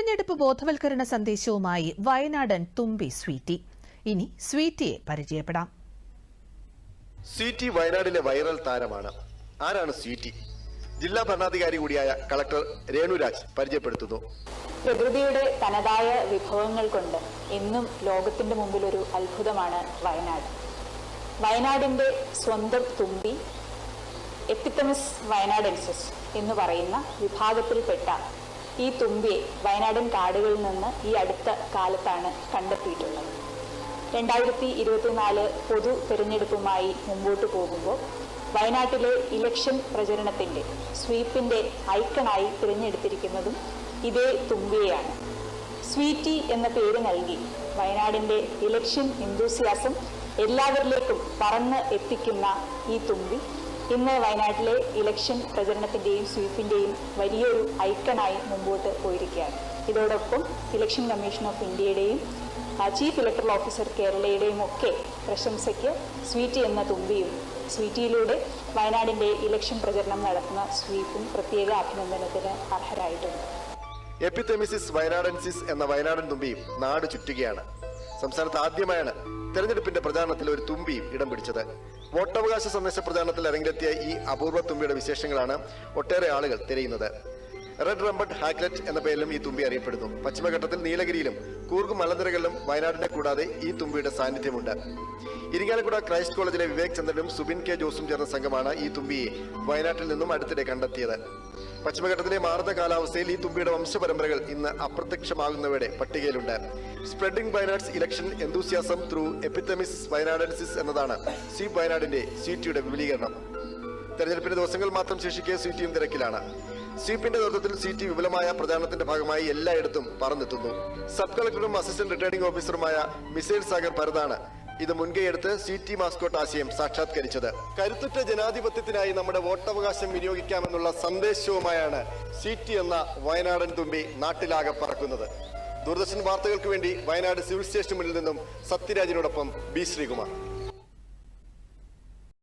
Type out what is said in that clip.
തെരഞ്ഞെടുപ്പ് ബോധവൽക്കരണ സന്ദേശവുമായി വയനാടൻ തുമ്പി സ്വീറ്റി. ഇനി സ്വീറ്റിയെ പരിചയപ്പെടാം. സ്വീറ്റി വയനാടിലെ വൈറൽ താരമാണ്. ആരാണ് സ്വീറ്റി? ജില്ലാ ഭരണാധികാരി കൂടിയായ കളക്ടർ രേണുരാജ് പരിചയപ്പെടുത്തുന്നു. പ്രകൃതിയുടെ തനതായ വിഭവങ്ങൾ കൊണ്ട് എന്നും ലോകത്തിന്റെ മുമ്പിൽ ഒരു അത്ഭുതമാണ് വയനാട്. വയനാടിന്റെ സ്വന്തം തുമ്പി, എപ്പിത്തമിസ് വയനാഡെൻസിസ് എന്ന് പറയുന്ന വിഭാഗത്തിൽപ്പെട്ട ഈ തുമ്പിയെ വയനാടൻ കാടുകളിൽ നിന്ന് ഈ അടുത്ത കാലത്താണ് കണ്ടെത്തിയിട്ടുള്ളത്. 2024 പൊതു തെരഞ്ഞെടുപ്പുമായി മുമ്പോട്ട് പോകുമ്പോൾ വയനാട്ടിലെ ഇലക്ഷൻ പ്രചരണത്തിന്റെ സ്വീപ്പിന്റെ ഐക്കണായി തിരഞ്ഞെടുത്തിരിക്കുന്നതും ഇതേ തുമ്പിയെയാണ്. സ്വീറ്റി എന്ന പേര് നൽകി വയനാടിന്റെ ഇലക്ഷൻ എന്തൂസിയാസം എല്ലാവരിലേക്കും പറന്ന് എത്തിക്കുന്ന ഈ തുമ്പി ഇന്ന് വയനാട്ടിലെ ഇലക്ഷൻ പ്രചരണത്തിന്റെയും സ്വീപ്പിന്റെയും വലിയൊരു ഐക്കണായി മുമ്പോട്ട് പോയിരിക്കുകയാണ്. ഇതോടൊപ്പം ഇലക്ഷൻ കമ്മീഷൻ ഓഫ് ഇന്ത്യയുടെയും ചീഫ് ഇലക്ടറൽ ഓഫീസർ കേരളയുടെയും ഒക്കെ പ്രശംസയ്ക്ക് സ്വീറ്റി എന്ന തുമ്പിയും സ്വീറ്റിയിലൂടെ വയനാടിന്റെ ഇലക്ഷൻ പ്രചരണം നടത്തുന്ന സ്വീപ്പും പ്രത്യേക അഭിനന്ദനത്തിന് അർഹരായിട്ടുണ്ട്. എപ്പിതെമിസിസ് വയനാഡൻസിസ് എന്ന വയനാടൻ തുമ്പിയും നാട് ചുറ്റുകയാണ്. സംസ്ഥാനത്ത് ആദ്യമായാണ് തെരഞ്ഞെടുപ്പിന്റെ പ്രചാരണത്തിൽ ഒരു തുമ്പിയും ഇടം പിടിച്ചത്. വോട്ടവകാശ സന്ദേശ പ്രചാരണത്തിൽ അരങ്ങിലെത്തിയ ഈ അപൂർവ തുമ്പിയുടെ വിശേഷങ്ങളാണ് ഒട്ടേറെ ആളുകൾ തിരയുന്നത്. റെഡ് റംബഡ് ഹാക്ലെറ്റ് എന്ന പേരിലും ഈ തുമ്പി അറിയപ്പെടുന്നു. പശ്ചിമഘട്ടത്തിൽ നീലഗിരിയിലും കൂർഗ് മലനിരകളിലും വയനാടിനെ കൂടാതെ ഈ തുമ്പിയുടെ സാന്നിധ്യമുണ്ട്. ഇരിങ്ങാലക്കുട ക്രൈസ്റ്റ് കോളേജിലെ വിവേക് ചന്ദ്രനും സുബിൻ കെ ജോസും ചേർന്ന സംഘമാണ് ഈ തുമ്പിയെ വയനാട്ടിൽ നിന്നും അടുത്തിടെ കണ്ടെത്തിയത്. പശ്ചിമഘട്ടത്തിലെ മാറുന്ന കാലാവസ്ഥയിൽ ഈ തുമ്പിയുടെ വംശപരമ്പരകൾ ഇന്ന് അപ്രത്യക്ഷമാകുന്നവയുടെ പട്ടികയിലുണ്ട്. സ്പ്രെഡിംഗ് വയനാട്സ് ഇലക്ഷൻ എന്തൂസിയാസം ത്രൂ എപ്പിതെമിസിസ് വയനാഡൻസിസ് എന്നതാണ് സ്വീപ് വയനാടിന്റെ സ്വീറ്റിയുടെ വിപുലീകരണം. തെരഞ്ഞെടുപ്പിന്റെ ദിവസങ്ങൾ മാത്രം ശേഷിക്കെ സ്വീറ്റിയും തിരക്കിലാണ്. സ്വീപ്പിന്റെ നേതൃത്വത്തിൽ സ്വീറ്റി വിപുലമായ പ്രചാരണത്തിന്റെ ഭാഗമായി എല്ലായിടത്തും പറന്നെത്തുന്നു. സബ് കളക്ടറും അസിസ്റ്റന്റ് റിട്ടേണിംഗ് ഓഫീസറുമായ മിസൈൽ സാഗർ ഭരതാണ് ഇത് മുൻകൈയെടുത്ത് സ്വീറ്റി മാസ്കോട്ട് ആശയം സാക്ഷാത്കരിച്ചത്. കരുത്തുറ്റ ജനാധിപത്യത്തിനായി നമ്മുടെ വോട്ടവകാശം വിനിയോഗിക്കാമെന്നുള്ള സന്ദേശവുമായാണ് സ്വീറ്റി എന്ന വയനാടൻ തുമ്പി നാട്ടിലാകെ പറക്കുന്നത്. ദൂരദർശൻ വാർത്തകൾക്ക് വേണ്ടി വയനാട് സിവിൽ സ്റ്റേഷന് മുന്നിൽ നിന്നും സത്യരാജിനോടൊപ്പം ബി ശ്രീകുമാർ.